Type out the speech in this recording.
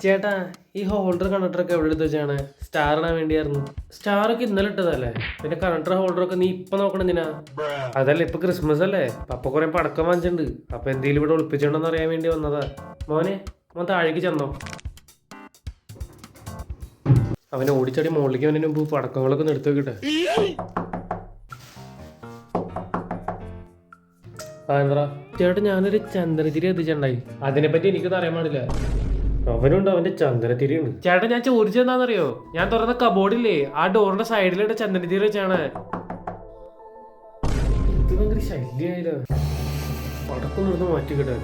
ചേട്ടാ ഈ ഹോൾഡർ കണക്ടറൊക്കെ എവിടെ എടുത്ത് വെച്ചാണ്? സ്റ്റാർ ഇടാൻ വേണ്ടിയായിരുന്നു. സ്റ്റാർ ഒക്കെ ഇന്നലെ ഇട്ടതല്ലേ? പിന്നെ കണക്ടർ ഹോൾഡറൊക്കെ നീ ഇപ്പൊ നോക്കണെന്തിനാ? അതല്ല ഇപ്പൊ ക്രിസ്മസ് അല്ലേ, പപ്പ കുറെ പടക്കം വാങ്ങിച്ചിട്ടുണ്ട്. അപ്പൊ എന്തെങ്കിലും ഇവിടെ ഒളിപ്പിച്ചിട്ടുണ്ടോന്ന് അറിയാൻ വേണ്ടി വന്നതാ. മോൻ താഴേക്ക് ചെന്നോ. അവനെ ഓടിച്ചടി മുകളിലേക്ക് അവന് മുമ്പ് പടക്കങ്ങളൊക്കെ ഒന്ന് എടുത്തു വെക്കട്ടെ. എന്താ ചേട്ടാ, ഞാനൊരു ചന്ദനത്തിരി എത്തിച്ചിട്ടുണ്ടായി. അതിനെപ്പറ്റി എനിക്കൊന്നും അറിയാൻ പാടില്ല. അവനുണ്ട്, അവന്റെ ചന്ദനത്തിരിയുണ്ട്. ചേട്ടാ ഞാൻ ചോദിച്ചെന്താണെന്നറിയോ? ഞാൻ തുറന്ന കബോർഡില്ലേ, ആ ഡോറിന്റെ സൈഡിലിട്ട് ചന്ദനത്തിരി വെച്ചാണ്. ഇത് ഭയങ്കര ശല്യായില്ല. പടക്കം നിർന്ന് മാറ്റിക്കിട്ടെ.